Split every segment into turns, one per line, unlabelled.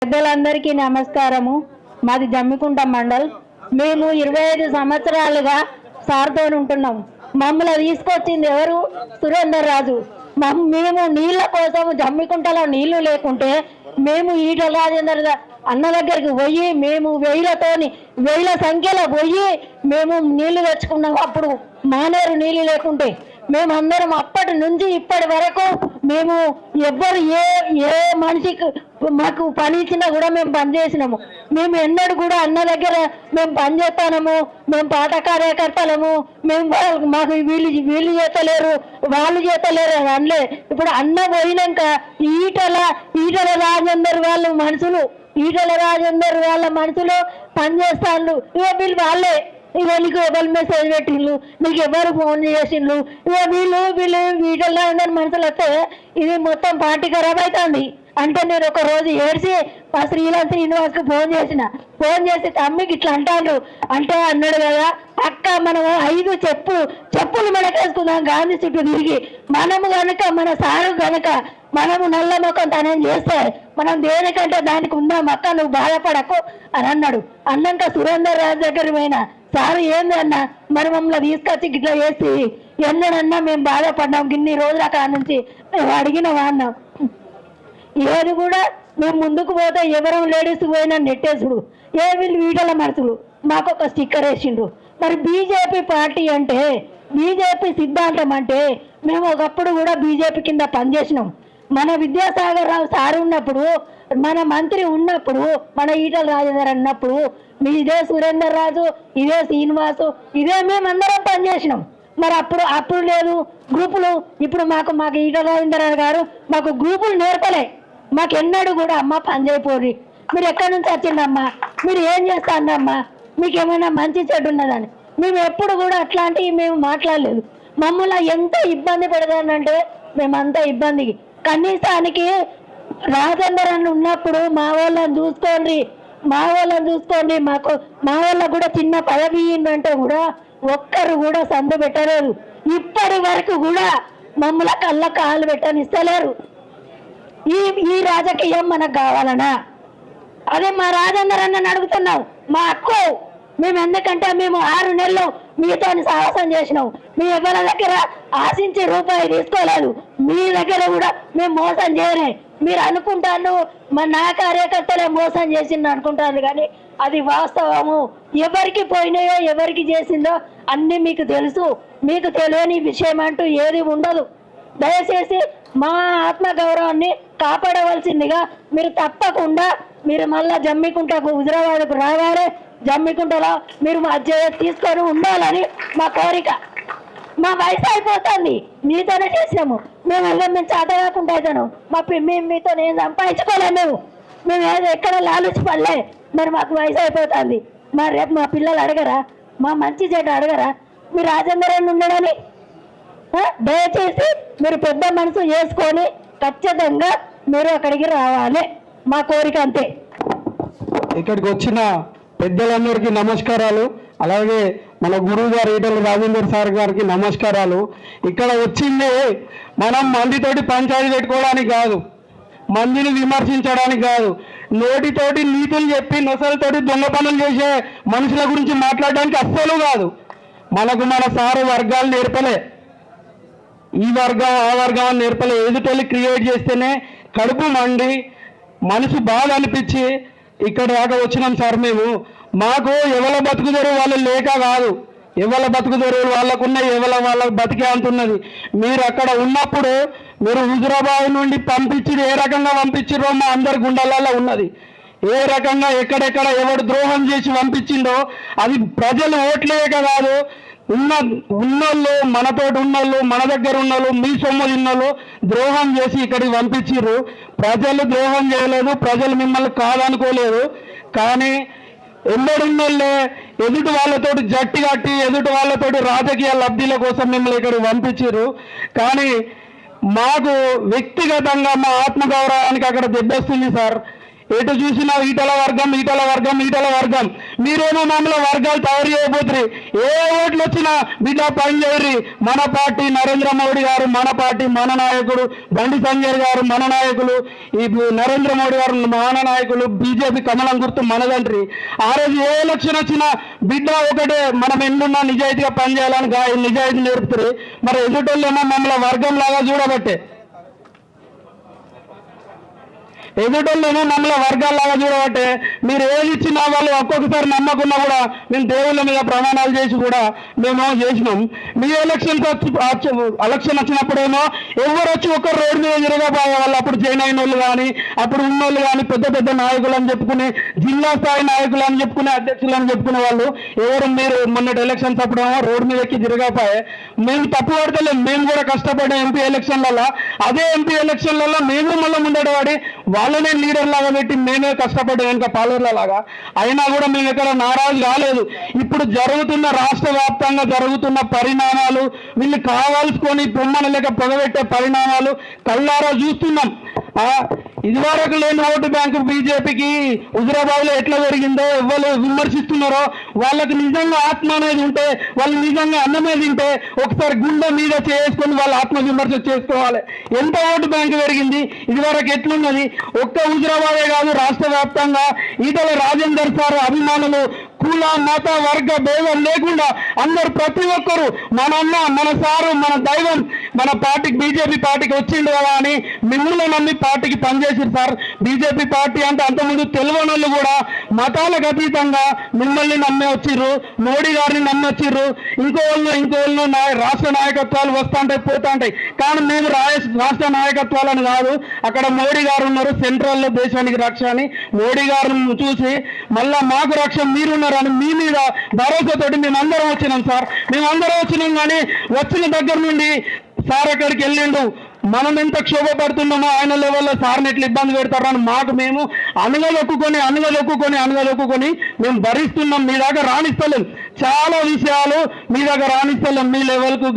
పెద్దలందరికీ నమస్కారము. మాది జమ్మికుంట మండల్. మేము 25 సంవత్సరాలుగా సార్తో ఉంటున్నాం. మమ్మల్ని తీసుకొచ్చింది ఎవరు? సురేందర్ రాజు. మేము నీళ్ళ కోసం జమ్మికుంటలో నీళ్లు లేకుంటే మేము ఈటల రాజేందర్ అన్న దగ్గరికి పోయి మేము వేల సంఖ్యలో పోయి మేము నీళ్లు తెచ్చుకున్నాం. అప్పుడు మానేరు నీళ్ళు లేకుంటే మేమందరం అప్పటి నుంచి ఇప్పటి వరకు మేము ఎవ్వరు ఏ మనిషికి మాకు పని ఇచ్చినా కూడా మేము పనిచేసినాము. మేము ఎన్నడూ కూడా అన్న దగ్గర మేము పని చేస్తాము, మేము పాట కార్యకర్తలము, మేము మాకు వీళ్ళు చేతలేరు వాళ్ళు చేతలేరు అని అనలే. ఇప్పుడు అన్న పోయినాక ఈటల రాజేందర్ వాళ్ళ మనుషులు పనిచేస్తాను. వీళ్ళు వాళ్ళే నీకు ఎవరు మెసేజ్ పెట్టిండ్రు, నీకు ఎవరు ఫోన్ చేసిండ్రు, వీళ్ళు వీటిల్లో మనుషులు వస్తే ఇది మొత్తం పార్టీ ఖరాబ్ అవుతుంది అంటే నేను ఒక రోజు ఏడ్చి మా శ్రీనివాస్కి ఫోన్ చేసి తమ్మికి ఇట్లా అంటాడు అంటే అన్నాడు కదా, అక్క మనం 5 చెప్పులు మెడకేసుకుందాం గాంధీ చుట్టూ తిరిగి. మనము గనక మన సారు గనక మనము నల్ల మొక్కం తనం చేస్తే మనం దేనికంటే దానికి ఉందాం అక్క, నువ్వు బాధపడకు అని అన్నాడు. అన్నాక సురేందర్ రాజు దగ్గర పోయినా, సారు ఏందన్నా మరి మమ్మల్ని తీసుకొచ్చి ఇట్లా చేసి ఎన్నడన్నా మేము బాధపడ్డాం ఇన్ని రోజుల కాడ నుంచి మేము అడిగిన అన్నాం. ఏది కూడా మేము ముందుకు పోతే ఎవరం లేడీస్ పోయినా నెట్టేసుడు వీళ్ళు వీటల మనసులు మాకు ఒక స్టిక్కర్ వేసిండ్రు. మరి బీజేపీ పార్టీ అంటే బీజేపీ సిద్ధాంతం అంటే మేము ఒకప్పుడు కూడా బీజేపీ కింద పనిచేసినాం. మన విద్యాసాగర్ రావు సార్ ఉన్నప్పుడు, మన మంత్రి ఉన్నప్పుడు, మన ఈటల రాజేందర్ అన్నప్పుడు ఇదే సురేందర్ రాజు, ఇదే శ్రీనివాసు, ఇదే మేమందరం పనిచేసినాం. మరి అప్పుడు లేదు గ్రూపులు. ఇప్పుడు మాకు ఈటల రాజేందర్ గారు మాకు గ్రూపులు నేర్పలే. మాకు ఎన్నడూ కూడా అమ్మ పని చేయపోరి, మీరు ఎక్కడి నుంచి వచ్చిందమ్మా, మీరు ఏం చేస్తాండమ్మా, మీకు ఏమైనా మంచి చెడు ఉన్నదని మేము ఎప్పుడు కూడా అట్లాంటివి మేము మాట్లాడలేదు. మమ్మల్ని ఎంత ఇబ్బంది పెడతానంటే మేమంత ఇబ్బందికి కనీసానికి రాజేందర్ అని ఉన్నప్పుడు మా వాళ్ళని చూసుకోండి మా వాళ్ళకు కూడా చిన్న పదవి అంటే కూడా ఒక్కరు కూడా సందు పెట్టలేరు. ఇప్పటి వరకు కూడా మమ్మల్ని కళ్ళ కాళ్ళు పెట్టనిస్తలేరు. ఈ రాజకీయం మనకు కావాలనా? అదే మా రాజేందర్ అన్నని అడుగుతున్నాం, మా హక్కు. మేము ఎందుకంటే మేము 6 నెలలు మీతో సాహసం చేసినాం. మీ ఎవరి దగ్గర ఆశించి రూపాయి తీసుకోలేదు. మీ దగ్గర కూడా మేము మోసం చేయలే. మీరు అనుకుంటాను నా కార్యకర్తలే మోసం చేసింది అనుకుంటారు, కానీ అది వాస్తవము. ఎవరికి పోయినాయో ఎవరికి చేసిందో అన్నీ మీకు తెలుసు. మీకు తెలియని విషయం అంటూ ఏది ఉండదు. దయచేసి మా ఆత్మగౌరవాన్ని కాపాడవలసిందిగా మీరు తప్పకుండా మీరు మళ్ళా జమ్మికుంటకు హుజరాబాద్కు రావాలి. జమ్మికుంటలో మీరు మా తీసుకొని ఉండాలని మా కోరిక. మా వయసు అయిపోతుంది, మీతోనే చేసాము. మేము చాట కాకుండా అవుతాను. మేము మీతో నేను సంపాదించుకోలేము. మేము ఎక్కడ లాలుచి పడలే. మరి మాకు వయసు అయిపోతుంది. మరి రేపు మా పిల్లలు అడగరా, మా మంచి చెడ్డ అడగరా మీరు రాజేందర్ అని ఉండడని? దయచేసి మీరు పెద్ద మనసు చేసుకొని ఖచ్చితంగా మీరు అక్కడికి రావాలి, మా కోరిక అంతే.
ఇక్కడికి వచ్చిన పెద్దలందరికీ నమస్కారాలు. అలాగే మన గురువు గారు ఈటల రాజేందర్ సార్ గారికి నమస్కారాలు. ఇక్కడ వచ్చిందే మనం మందితోటి పంచాయతీ పెట్టుకోవడానికి కాదు, మందిని విమర్శించడానికి కాదు, నోటితోటి నీతులు చెప్పి నొసలతోటి దొంగ పనులు చేసే మనుషుల గురించి మాట్లాడడానికి అస్సలు కాదు. మనకు మన సారు వర్గాలు నేర్పలే, ఈ వర్గం ఆ వర్గం అని నేర్పలే. ఎదుటోళ్ళు క్రియేట్ చేస్తేనే కడుపు మండి మనసు బాగా అనిపించి ఇక్కడ దాకా వచ్చినాం సార్. మాకు ఎవల బతుకుదొరు వాళ్ళు లేక కాదు, ఎవల బతుకుదొరు వాళ్ళకున్న వాళ్ళ బతికే అంటున్నది. మీరు అక్కడ ఉన్నప్పుడు మీరు హుజురాబాద్ నుండి పంపించి ఏ రకంగా పంపించారో మా అందరి గుండెలలో ఉన్నది. ఏ రకంగా ఎక్కడెక్కడ ఎవడు ద్రోహం చేసి పంపించిండో అది ప్రజలు ఓట్లేక కాదు, ఉన్నోళ్ళు మనతోటి ఉన్నోళ్ళు, మన దగ్గర ఉన్నోళ్ళు, మీ సొమ్ము తిన్నోళ్ళు ద్రోహం చేసి ఇక్కడికి పంపించారు. ప్రజలు ద్రోహం చేయలేదు, ప్రజలు మిమ్మల్ని కాదనుకోలేదు. కానీ ఎందడున్నోళ్ళే ఎదుటి వాళ్ళతోటి జట్టి కట్టి ఎదుటి వాళ్ళతోటి రాజకీయ లబ్ధిల కోసం మిమ్మల్ని ఇక్కడికి పంపించారు. కానీ మాకు వ్యక్తిగతంగా మా ఆత్మగౌరవానికి అక్కడ దెబ్బొస్తుంది సార్. ఎటు చూసినా ఈటల వర్గం ఈటల వర్గం ఈటల వర్గం. మీరేమో మమ్మల్ని వర్గాలు తయారు చేయబోతున్నారు. ఏ ఓట్లు వచ్చినా బిడ్డ పని చేయరు. మన పార్టీ నరేంద్ర మోడీ గారు, మన పార్టీ మన నాయకుడు బండి సంజయ్ గారు, మన నాయకులు ఈ నరేంద్ర మోడీ గారు మన నాయకులు, బీజేపీ కమలం గుర్తు మనదండ్రి. ఆ రోజు ఏ ఎలక్షన్ వచ్చినా బిడ్డ ఒకటే, మనం ఎన్నున్నా నిజాయితీగా పనిచేయాలని నిజాయితీ నేర్పుతారు. మరి ఎదుటోళ్ళేమో మమ్మల్ని వర్గం లాగా చూడబట్టే, ఎదుటోళ్ళేమో మమ్మల్ని వర్గాల్లాగా చూడబట్టే మీరు ఏది ఇచ్చినా వాళ్ళు ఒక్కొక్కసారి నమ్మకున్నా కూడా మేము దేవుళ్ళ మీద ప్రమాణాలు చేసి కూడా మేము చేసినాం. మీ ఎలక్షన్ వచ్చినప్పుడేమో ఎవరు వచ్చి ఒక్కరు రోడ్డు మీద తిరగబోయే వాళ్ళు. అప్పుడు జైన్ అయిన వాళ్ళు కానీ, అప్పుడు ఉన్నోళ్ళు కానీ, పెద్ద పెద్ద నాయకులు అని చెప్పుకుని, జిల్లా స్థాయి నాయకులు అని చెప్పుకునే, అధ్యక్షులు అని చెప్పుకునే వాళ్ళు ఎవరు మీరు మొన్నటి ఎలక్షన్స్ అప్పుడేమో రోడ్డు మీద ఎక్కి తిరగపోయే. మేము తప్పు పడతలేం, మేము కూడా కష్టపడే ఎంపీ ఎలక్షన్లలో, అదే ఎంపీ ఎలక్షన్లలో మేము మళ్ళీ ముందడవాడి వాళ్ళనే లీడర్ లాగా పెట్టి మేమే కష్టపడ్డా వెనుక పాలర్ల లాగా. అయినా కూడా మేము ఎక్కడ నారాజు కాలేదు. ఇప్పుడు జరుగుతున్న రాష్ట్ర వ్యాప్తంగా జరుగుతున్న పరిణామాలు, వీళ్ళు కావాల్సుకొని బొమ్మను లేక పొగబెట్టే పరిణామాలు కళ్ళారా చూస్తున్నాం. ఇదివరకు లేని ఓటు బ్యాంకు బీజేపీకి హుజురాబాద్లో ఎట్లా జరిగిందో ఎవరు విమర్శిస్తున్నారో వాళ్ళకి నిజంగా ఆత్మ అనేది ఉంటే, వాళ్ళు నిజంగా అన్నమే తింటే ఒకసారి గుండె మీద చేసుకొని వాళ్ళు ఆత్మ విమర్శ చేసుకోవాలి. ఎంత ఓటు బ్యాంకు పెరిగింది, ఇదివరకు ఎట్లున్నది. ఒక్క హుజురాబాదే కాదు, రాష్ట్ర వ్యాప్తంగా ఈటల రాజేందర్ సార్ అభిమానులు కుల మత వర్గ భేదం లేకుండా అందరు ప్రతి ఒక్కరు మన అన్న, మన సారు, మన దైవం, మన పార్టీకి బీజేపీ పార్టీకి వచ్చిండు కదా అని మిమ్మల్ని నమ్మి పార్టీకి పనిచేసారు సార్. బీజేపీ పార్టీ అంటే అంతకుముందు తెలియని కూడా మతాలకు అతీతంగా మిమ్మల్ని నమ్మి వచ్చిర్రు, మోడీ గారిని నమ్మి వచ్చిర్రు. ఇంకోళ్ళు రాష్ట్ర నాయకత్వాలు వస్తుంటాయి పోతుంటాయి, కానీ మేము రాష్ట్ర నాయకత్వాలను కాదు. అక్కడ మోడీ గారు ఉన్నారు, సెంట్రల్లో దేశానికి రక్ష అని మోడీ గారిని చూసి మళ్ళా మాకు రక్ష మీరున్నారు అని మీ మీద భరోసాతోటి మేమందరం వచ్చినాం సార్. మేమందరం వచ్చినాం, కానీ వచ్చిన దగ్గర నుండి సార్ ఎక్కడికి వెళ్ళిండు, మనం ఎంత క్షోభపడుతున్నామో ఆయన లెవెల్లో సార్ని ఎట్లా ఇబ్బంది పెడతారని మాకు మేము అనగదొక్కుకొని మేము భరిస్తున్నాం. మీ దగ్గర రాణిస్తలేం, చాలా విషయాలు మీ దగ్గర రాణిస్తలేం. మీ లెవెల్కు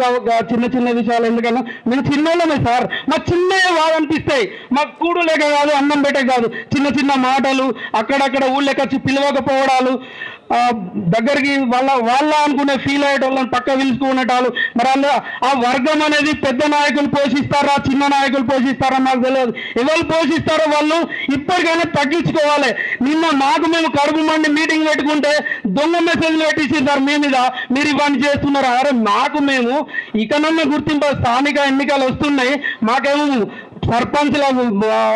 చిన్న చిన్న విషయాలు ఎందుకన్నా మేము చిన్నోళ్ళమే సార్. మాకు చిన్నవి బాగా అనిపిస్తాయి. మాకు కూడు లేక కాదు, అన్నం పెట్టే కాదు, చిన్న చిన్న మాటలు, అక్కడక్కడ ఊళ్ళకి వచ్చి పిలవకపోవడాలు, దగ్గరికి వాళ్ళ అనుకునే ఫీల్ అయ్యే వాళ్ళని పక్క పిలుచుకునేటాలు. మరి ఆ వర్గం అనేది పెద్ద నాయకులు పోషిస్తారా, చిన్న నాయకులు పోషిస్తారా నాకు తెలియదు. ఎవరు పోషిస్తారో వాళ్ళు ఇప్పటికైనా తగ్గించుకోవాలి. నిన్న మాకు మేము కడుపు మండి మీటింగ్ పెట్టుకుంటే దొంగ మెసేజ్లు పెట్టేసి సార్ మీ మీద మీరు ఇవన్నీ చేస్తున్నారు. అరే మాకు మేము ఇకనన్నా గుర్తింపు, స్థానిక ఎన్నికలు వస్తున్నాయి, మాకేమో సర్పంచ్లు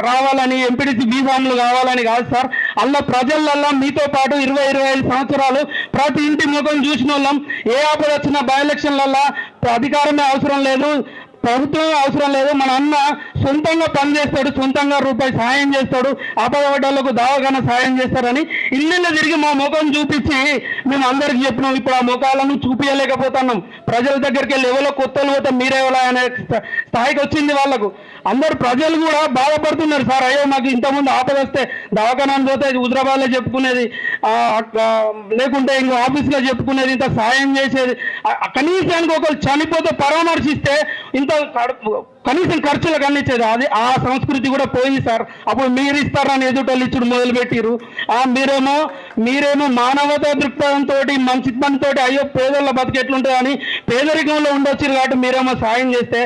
రావాలని, ఎంపీటీసీ బీఫామ్లు కావాలని కాదు సార్. అలా ప్రజలల్లో మీతో పాటు 20-25 సంవత్సరాలు ప్రతి ఇంటి ముఖం చూసిన వాళ్ళం. ఏ ఆపద వచ్చినా బై ఎలక్షన్లల్లో అధికారమే అవసరం లేదు, ప్రభుత్వం అవసరం లేదు. మన అన్న సొంతంగా పనిచేస్తాడు, సొంతంగా రూపాయి సాయం చేస్తాడు, ఆపదపడ్డలకు దావగానే సాయం చేస్తారని ఇల్లు తిరిగి మా ముఖం చూపించి మేము అందరికి చెప్పినాం. ఇప్పుడు ఆ ముఖాలను చూపించలేకపోతున్నాం. ప్రజల దగ్గరికి వెళ్ళి ఎవరో కొత్తలు పోతే మీరేవలా అనే స్థాయికి వచ్చింది వాళ్ళకు. అందరు ప్రజలు కూడా బాధపడుతున్నారు సార్. అయ్యో మాకు ఇంతకుముందు ఆపద వస్తే దవాఖానాన్ని పోతే హుజురాబాద్లో చెప్పుకునేది, లేకుంటే ఇంకో ఆఫీస్లో చెప్పుకునేది, ఇంత సాయం చేసేది. కనీసానికి ఒకరు చనిపోతే పరామర్శిస్తే ఇంత కనీసం ఖర్చులకు అందించేది. అది ఆ సంస్కృతి కూడా పోయింది సార్. అప్పుడు మీరు ఇస్తారని ఎదుటోళ్ళు ఇచ్చుడు మొదలుపెట్టిరు. మీరేమో మానవతా దృక్పథంతో, మంచి పనితో, అయ్యో పేదోళ్ళ బతికెట్లుంటుంది అని పేదరికంలో ఉండొచ్చారు కాబట్టి మీరేమో సాయం చేస్తే,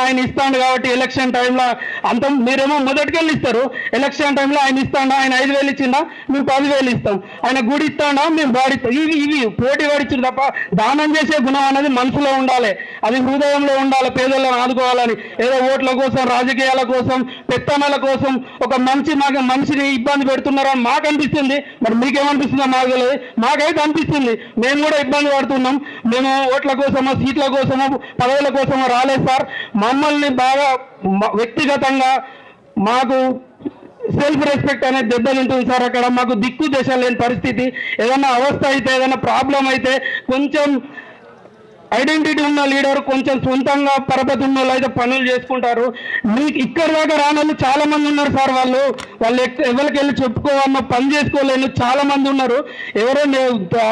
ఆయన ఇస్తాడు కాబట్టి ఎలక్షన్ టైంలో అంత మీరేమో మొదటికెళ్ళి ఇస్తారు. ఎలక్షన్ టైంలో ఆయన ఇస్తాడా, ఆయన 5,000 ఇచ్చిందా మేము 10,000 ఇస్తాం, ఆయన గుడి ఇస్తాడా మేము బాడిస్తాం. ఇవి పోటీ పడిచ్చారు తప్ప దానం చేసే గుణం అనేది మనసులో ఉండాలి, అది హృదయంలో ఉండాలి. పేదోళ్ళని ఆదుకోవాలని ఏదో ఓట్ల కోసం, రాజకీయాల కోసం, పెత్తనాల కోసం ఒక మనిషిని ఇబ్బంది పెడుతున్నారని మాకు అనిపిస్తుంది. మరి మీకేమనిపిస్తుందో మాకు తెలియదు, మాకైతే అనిపిస్తుంది. మేము కూడా ఇబ్బంది పడుతున్నాం. మేము ఓట్ల కోసమో, సీట్ల కోసమో, పదవుల కోసమో రాలేదు సార్. మమ్మల్ని బాగా వ్యక్తిగతంగా మాకు సెల్ఫ్ రెస్పెక్ట్ అనేది దెబ్బతింటుంది సార్. అక్కడ మాకు దిక్కు దశ లేని పరిస్థితి. ఏదైనా అవస్థ అయితే, ఏదైనా ప్రాబ్లం అయితే కొంచెం ఐడెంటిటీ ఉన్న లీడర్, కొంచెం సొంతంగా పరపతి ఉన్న వాళ్ళు అయితే పనులు చేసుకుంటారు. మీకు ఇక్కడ దాకా రానోళ్ళు చాలా మంది ఉన్నారు సార్. వాళ్ళు ఎవరికి వెళ్ళి చెప్పుకోవాలన్నా పని చేసుకోలేని చాలా మంది ఉన్నారు. ఎవరో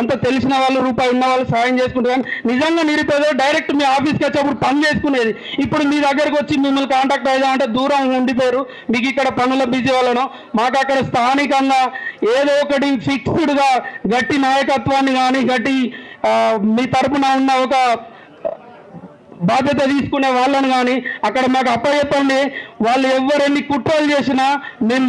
అంత తెలిసిన వాళ్ళు, రూపాయి ఉన్న వాళ్ళు సాయం చేసుకుంటారు. కానీ నిజంగా నిరుపేద డైరెక్ట్ మీ ఆఫీస్కి వచ్చేప్పుడు పని చేసుకునేది. ఇప్పుడు మీ దగ్గరకు వచ్చి మిమ్మల్ని కాంటాక్ట్ అవుదామంటే దూరం ఉండిపోయారు. మీకు ఇక్కడ పనుల బిజీ వలన మాకు అక్కడ స్థానికంగా ఏదో ఒకటి ఫిక్స్డ్గా గట్టి నాయకత్వాన్ని కానీ గట్టి మీ తరపున ఉన్న ఒక బాధ్యత తీసుకునే వాళ్ళని కానీ అక్కడ మాకు అప్పచెప్పండి. వాళ్ళు ఎవరెన్ని కుట్రలు చేసినా మేము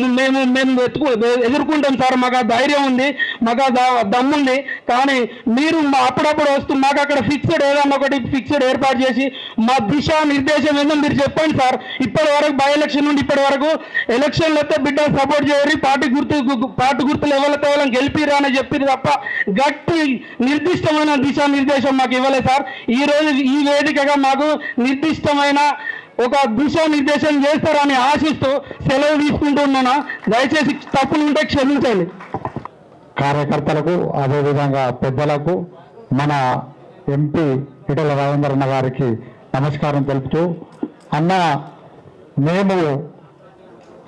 ఎదుర్కొంటాం సార్. మాకు ఆ ధైర్యం ఉంది, మాకు ఆ దమ్ముంది. కానీ మీరు అప్పుడప్పుడు వస్తూ మాకు అక్కడ ఫిక్స్డ్ ఏదన్నా ఒకటి ఫిక్స్డ్ ఏర్పాటు చేసి మా దిశా నిర్దేశం ఏందో మీరు చెప్పండి సార్. ఇప్పటి వరకు బై ఎలక్షన్ నుండి ఇప్పటి వరకు ఎలక్షన్లు అయితే బిడ్డ సపోర్ట్ చేయరు, పార్టీ గుర్తులు ఎవరితో వాళ్ళని గెలిపిరా అని చెప్పింది తప్ప గట్టి నిర్దిష్టమైన దిశా నిర్దేశం మాకు ఇవ్వలేదు సార్. ఈ రోజు ఈ వేదికగా మాకు నిర్దిష్టమైన ఒక దిశా నిర్దేశం చేస్తారని ఆశిస్తూ సెలవు తీసుకుంటున్నాను. దయచేసి తప్పులు ఉంటే క్షమించండి.
కార్యకర్తలకు అదేవిధంగా పెద్దలకు మన ఎంపీ ఈటెల రాజేందర్ అన్న గారికి నమస్కారం తెలుపుతూ, అన్న మేము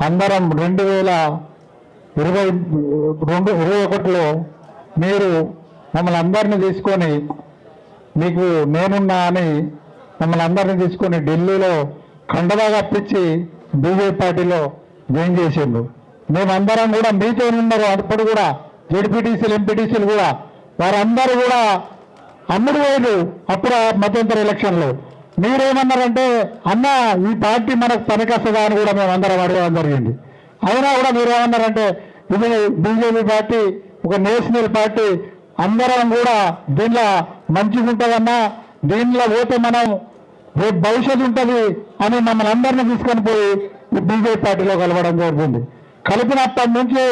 అందరం 2021లో మీరు మమ్మల్ని అందరినీ తీసుకొని మీకు నేనున్నా అని మమ్మల్ని అందరినీ తీసుకొని ఢిల్లీలో కండవా కప్పించి బీజేపీ పార్టీలో జాయిన్ చేసిండు. మేమందరం కూడా మీతో ఉన్నారు. అప్పుడు కూడా జెడ్పీటీసీలు, ఎంపీటీసీలు కూడా వారందరూ కూడా అమ్ముడు పోయారు అప్పుడు మధ్యంతర ఎలక్షన్లో. మీరేమన్నారంటే అన్న ఈ పార్టీ మనకు పనికొస్తుందా అని కూడా మేము అందరం అడగడం జరిగింది. అయినా కూడా మీరేమన్నారంటే ఇది బీజేపీ పార్టీ ఒక నేషనల్ పార్టీ, అందరం కూడా దీనిలో మంచిగా ఉంటుందన్నా, దీనిలో పోతే మనం రేపు భవిష్యత్తు ఉంటుంది అని మమ్మల్ని అందరినీ తీసుకొని పోయి ఈ బీజేపీ పార్టీలో కలవడం జరిగింది. కలిపినప్పటి నుంచి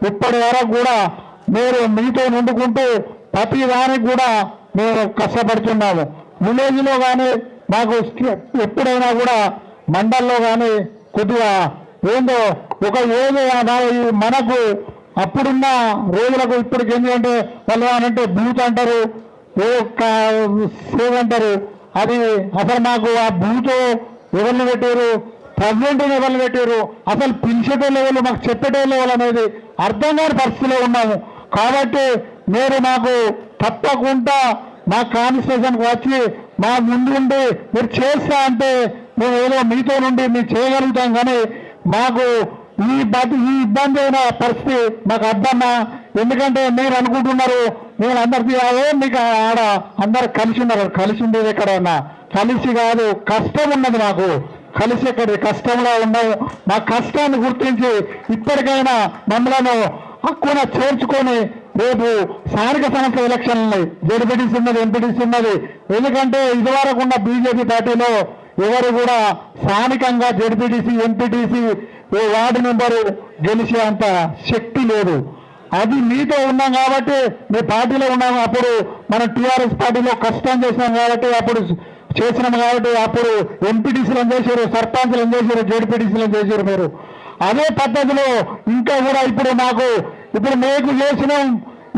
ఇప్పటి వరకు కూడా మీరు మీతో వండుకుంటూ ప్రతి దానికి కూడా మేము కష్టపడుతున్నాము. విలేజ్లో కానీ మాకు ఎప్పుడైనా కూడా మండల్లో కానీ కొద్దిగా ఏందో ఒక ఏదో మనకు అప్పుడున్న రోజులకు ఇప్పటికి ఏంటంటే వాళ్ళు ఏమంటే బూత్ అంటారు, సేవ్ అంటారు. అది అసలు మాకు ఆ బూత్ ఎవరిని పెట్టారు, ప్రెసిడెంట్ని ఎవరిని పెట్టారు, అసలు పిలిచేటోళ్ళు ఎవరు, మాకు చెప్పేటోళ్ళు ఎవరు అనేది అర్థం కాని పరిస్థితిలో ఉన్నాము. కాబట్టి మీరు మాకు తప్పకుండా మా కాన్స్టిట్యూషన్కి వచ్చి మా ముందుండి మీరు చేస్తా అంటే మేము ఏదో మీతో నుండి మేము చేయగలుగుతాం. కానీ మాకు ఈ ఇబ్బంది అయిన పరిస్థితి మాకు అర్థమా? ఎందుకంటే మీరు అనుకుంటున్నారు నేను అందరికీ మీకు ఆడ అందరు కలిసి ఉన్నారు. కలిసి ఉండేది ఎక్కడైనా కలిసి కాదు, కష్టం ఉన్నది మాకు. కలిసి ఎక్కడ కష్టంలో ఉన్నాము. మా కష్టాన్ని గుర్తించి ఇప్పటికైనా మమ్మల్ని హక్కున చేర్చుకొని రేపు స్థానిక సంస్థ ఎలక్షన్లు ఉన్నాయి. జెడ్పీటీసీ ఉన్నది, ఎంపీటీసీ ఉన్నది. ఎందుకంటే ఇదివరకు ఉన్న బీజేపీ పార్టీలో ఎవరు కూడా స్థానికంగా జెడ్పీటీసీ, ఎంపీటీసీ వార్డు మెంబరు గెలిచే అంత శక్తి లేదు. అది మీతో ఉన్నాం కాబట్టి మీ పార్టీలో ఉన్నాం. అప్పుడు మనం టీఆర్ఎస్ పార్టీలో కష్టం చేసినాం కాబట్టి అప్పుడు చేసినాం కాబట్టి అప్పుడు ఎంపీటీసీలను చేశారు, సర్పంచ్లను చేశారు, జెడ్పీటీసీలను చేశారు. మీరు అదే పద్ధతిలో ఇంకా కూడా ఇప్పుడు మీకు చేసినాం.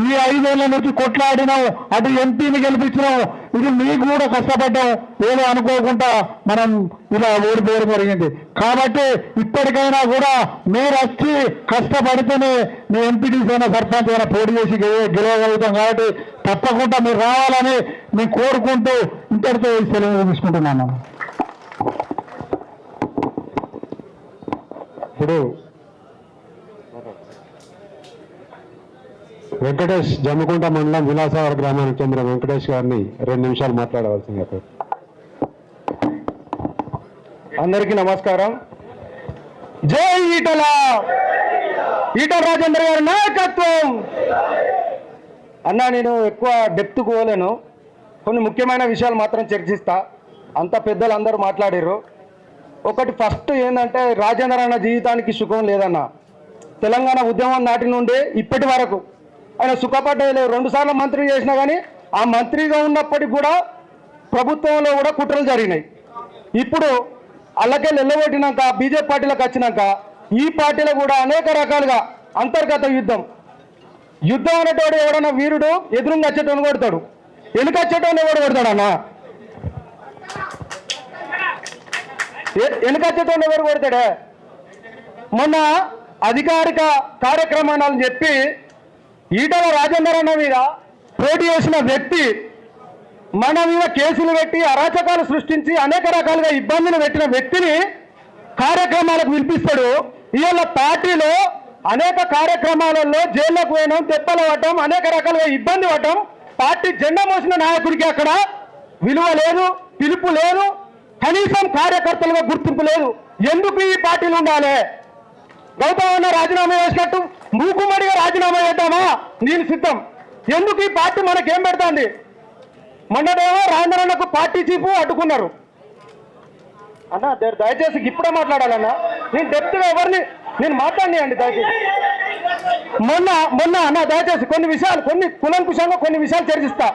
ఈ 5 ఏళ్ల నుంచి కొట్లాడినాం, అటు ఎంపీని గెలిపించినాం, ఇది మీకు కూడా కష్టపడ్డాం. ఏదో అనుకోకుండా మనం ఇలా ఓడిపోవడం జరిగింది. కాబట్టి ఇప్పటికైనా కూడా మీరు వచ్చి కష్టపడితేనే మీ ఎంపీటీసీ అయినా సర్పంచ్ అయినా పోటీ చేసి గెలవగలుగుతాం. కాబట్టి తప్పకుండా మీరు రావాలని మేము కోరుకుంటూ ఇంతటితో సెలవు తీసుకుంటున్నాను.
ఇప్పుడు వెంకటేష్, జమ్మికుంట మండలం విలాసాగర్ గ్రామానికి చెందిన వెంకటేష్ గారిని 2 నిమిషాలు మాట్లాడవలసిందిగా.
అందరికీ నమస్కారం. జై ఈటల రాజేందర్ గారి నాయకత్వం. అన్నా, నేను ఎక్కువ డెప్త్కు పోలేను, కొన్ని ముఖ్యమైన విషయాలు మాత్రం చర్చిస్తా. అంత పెద్దలు అందరూ మాట్లాడారు. ఒకటి ఫస్ట్ ఏంటంటే రాజేందర్ అన్న జీవితానికి సుఖం లేదన్న. తెలంగాణ ఉద్యమం నాటి నుండి ఇప్పటి వరకు ఆయన సుఖపడ్డలేదు. 2 సార్లు మంత్రి చేసినా కానీ ఆ మంత్రిగా ఉన్నప్పటికీ కూడా ప్రభుత్వంలో కూడా కుట్రలు జరిగినాయి. ఇప్పుడు అల్లకెళ్ళి వెళ్ళగొట్టినాక బీజేపీ పార్టీలకు వచ్చినాక ఈ పార్టీలో కూడా అనేక రకాలుగా అంతర్గత యుద్ధం అనేటోడు ఎవడన్నా వీరుడు ఎదురుగా వచ్చేటోని కొడతాడు, వెనుక వచ్చేటోని ఎవడు కొడతాడు అన్న. వెనుకచ్చటోళ్ళు ఎవరు కొడతాడే? మొన్న అధికారిక కార్యక్రమాలను చెప్పి ఈటల రాజేందర్ అన్న మీద పోటీ చేసిన వ్యక్తి మన మీద కేసులు పెట్టి అరాచకాలు సృష్టించి అనేక రకాలుగా ఇబ్బందులు పెట్టిన వ్యక్తిని కార్యక్రమాలకు పిలిపిస్తాడు. ఇవాళ పార్టీలో అనేక కార్యక్రమాలలో జైల్లోకి పోయడం, దెబ్బలు పడటం, అనేక రకాలుగా ఇబ్బంది పడటం, పార్టీ జెండా మోసిన నాయకుడికి అక్కడ విలువ లేదు, పిలుపు లేదు, కనీసం కార్యకర్తలుగా గుర్తింపు లేదు. ఎందుకు ఈ పార్టీలు ఉండాలి? గౌతమ్ అన్న రాజీనామా చేసినట్టు మూకుమ్మడిగా రాజీనామా చేద్దామా? నేను సిద్ధం. ఎందుకు ఈ పార్టీ మనకేం పెడుతుంది? మొన్నటేమో రాజేంద్రన్నకు పార్టీ చీఫ్ అడ్డుకున్నారు అన్న. దయచేసి ఇప్పుడే మాట్లాడాలన్నా, నేను డెప్త్గా ఎవరిని నేను మాట్లాడినాయండి దయచేసి. మొన్న అన్న దయచేసి కొన్ని విషయాలు, కొన్ని కులంకుశంగా కొన్ని విషయాలు చర్చిస్తా.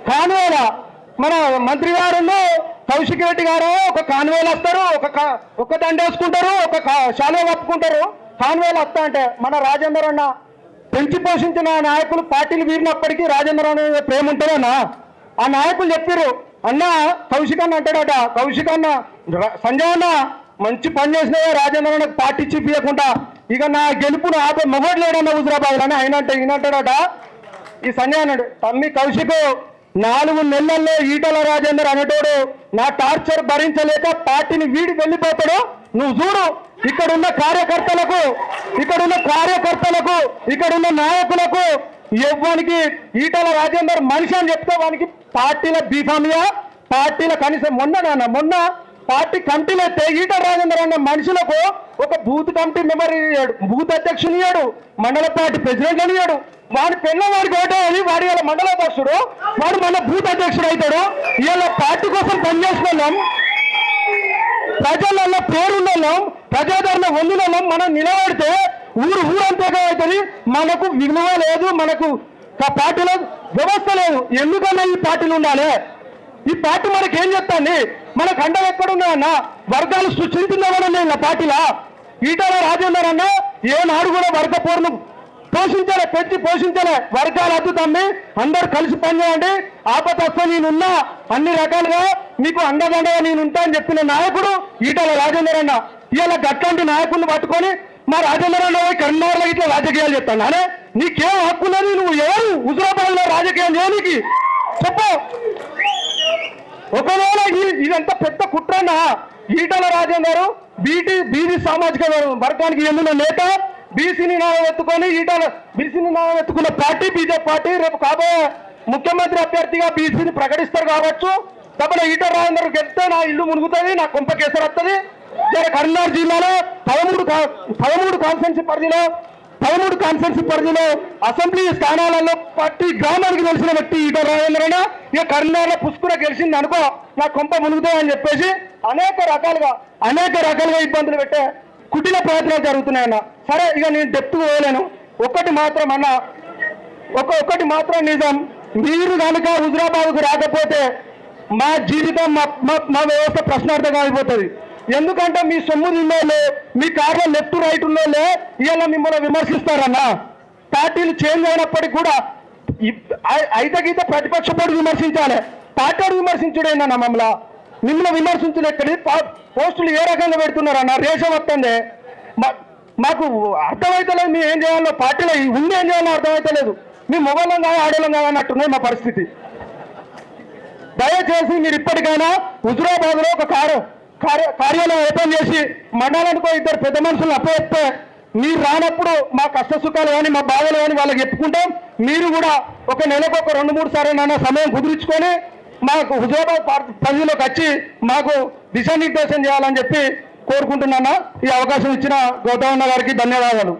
కాన్వేల మన మంత్రి గారు కౌశిక్ రెడ్డి గారు ఒక కాన్వేలు వస్తారు, ఒక దండ వేసుకుంటారు, ఒక శాలువ కప్పుకుంటారు. కాన్వేలు వస్తా అంటే మన రాజేందర్ అన్న పెంచి పోషించిన నాయకులు పార్టీలు వీరినప్పటికీ రాజేంద్ర అన్న ప్రేమ ఉంటుందన్నా. ఆ నాయకులు చెప్పారు, అన్న కౌశిక్ అన్న అంటాడట, కౌశిక్ అన్న సంజయ్ అన్న మంచి పని చేసినాయో రాజేంద్ర అన్నకు పార్టీ చీఫ్ ఇవ్వకుండా ఇక నా గెలుపును ఆపే మొగోడు లేడన్న హుజరాబాద్ అని ఆయన అంటే ఈయనంటాడట. ఈ సంజయ్ అన్నాడు, తమ్మి కౌశిక్ 4 నెలల్లో ఈటల రాజేందర్ అనేటోడు నా టార్చర్ భరించలేక పార్టీని వీడి వెళ్ళిపోతాడు. నువ్వు చూడు, ఇక్కడున్న కార్యకర్తలకు, ఇక్కడున్న నాయకులకు ఎవ్వనికి ఈటల రాజేందర్ మనిషి అని చెప్తే వానికి పార్టీల బీఫామియా, పార్టీల కనీసం మొన్న పార్టీ కమిటీలు అయితే ఈటల రాజేందర్ అన్న మనుషులకు ఒక బూత్ కమిటీ మెంబర్ ఇయ్యాడు, బూత్ అధ్యక్షుని ఇయ్యాడు, మండల పార్టీ ప్రెసిడెంట్ అని ఇయ్యాడు. వాడి పెళ్ళ వాడికి ఓటేయాలి, వాడి ఇలా మండల అధ్యక్షుడు, వాడు మన బూత్ అధ్యక్షుడు అవుతాడు. ఇలా పార్టీ కోసం పనిచేస్తున్నాం, ప్రజలలో పేరున్నాం, ప్రజాదరణ పొందినాం. మనం నిలబడితే ఊరంతగా అవుతుంది. మనకు విలువ లేదు, మనకు పార్టీలో వ్యవస్థ లేదు. ఎందుకన్నా ఈ పార్టీలు ఉండాలి? ఈ పార్టీ మనకి ఏం చెప్తాండి? మనకు అండం ఎక్కడున్నాయన్న? వర్గాలు సృష్టించిందవడం ఇలా పార్టీలా? ఈటల రాజేందర్ అన్న ఏనాడు కూడా వర్గ పోరును పోషించాలి, పెంచి పోషించాలి. వర్గాలు అద్దు తమ్మి, అందరు కలిసి పనిచేయండి. ఆపదస్త నేనున్నా, అన్ని రకాలుగా మీకు అండదండగా నేనుంటా అని చెప్పిన నాయకుడు ఈటల రాజేందర్ అన్న. ఇలా గట్లాంటి నాయకుడిని పట్టుకొని మా రాజేందర్ అన్న కరీంనగర్లో ఇట్లా రాజకీయాలు చెప్తాను. అనే నీకేం హక్కున్నది? నువ్వు ఎవరు హుజరాబాద్ లో రాజకీయాలు చేయడానికి చెప్పు. ఒకవేళ ఇదంతా పెద్ద కుట్రన్నా, ఈటల రాజేందర్ బీసీ సామాజిక వర్గానికి ఎన్నున్న నేత, బీసీని ఎత్తుకొని బీసీని ఎత్తుకున్న పార్టీ బీజేపీ పార్టీ. రేపు కాబోయే ముఖ్యమంత్రి అభ్యర్థిగా బీసీని ప్రకటిస్తారు కావచ్చు. తప్పన ఈటల రాజేందర్ గెలిస్తే నా ఇల్లు మునుగుతుంది, నా కొంప కేసరి వస్తుంది. కరీంనగర్ జిల్లాలో 13 కాన్స్టిట్యున్సీ పరిధిలో అసెంబ్లీ స్థానాలలో ప్రతి గ్రామానికి తెలిసిన వ్యక్తి ఈటల రాజేందర్. ఇక కరీంనగర్లో పుష్కర గెలిచింది అనుకో, నా కొంప మునుగుతాయని చెప్పేసి అనేక రకాలుగా ఇబ్బందులు పెట్టే కుటిల ప్రయత్నాలు జరుగుతున్నాయన్న. సరే, ఇక నేను డెప్త్ పోయలేను. ఒకటి మాత్రం నిజం, మీరు కనుక హుజరాబాద్కు రాకపోతే మా జీవితం, మా వ్యవస్థ ప్రశ్నార్థంగా అయిపోతుంది. ఎందుకంటే మీ సొమ్ము తిన్నోళ్ళు, మీ కార్లో లెఫ్ట్ రైట్ ఉన్నోళ్ళే ఇలా మిమ్మల్ని విమర్శిస్తారన్న. పార్టీలు చేంజ్ అయినప్పటికీ కూడా అయితే గీత ప్రతిపక్ష పోటీ విమర్శించాలి, పార్టీ విమర్శించడేనన్న. మిమ్మల్ని విమర్శించిన ఎక్కడి పోస్టులు ఏ రకంగా పెడుతున్నారన్న? రేషన్ వస్తుంది, మాకు అర్థమైతలేదు. మేము ఏం చేయాలో, పార్టీలో ఉంది ఏం చేయాలో అర్థమైతలేదు. మీ మొగోళ్ళం కాదు, ఆడోళ్ళం కాదన్నట్టున్నాయి మా పరిస్థితి. దయచేసి మీరు ఇప్పటికైనా హుజరాబాద్లో ఒక కార్యాలయం ఓపెన్ చేసి మండలానికో 2 పెద్ద మనుషులు అప్పచెప్తే, మీరు రానప్పుడు మా కష్ట సుఖాలు కానీ మా బాధలు కానీ వాళ్ళకి చెప్పుకుంటాం. మీరు కూడా ఒక నెలకు ఒక 2-3 సార్లు సమయం కుదిరించుకొని మాకు హుజరాబాద్ పరిధిలోకి వచ్చి మాకు దిశానిర్దేశం చేయాలని చెప్పి కోరుకుంటున్నాను. ఈ అవకాశం ఇచ్చిన గౌతమ్ అన్న గారికి ధన్యవాదాలు.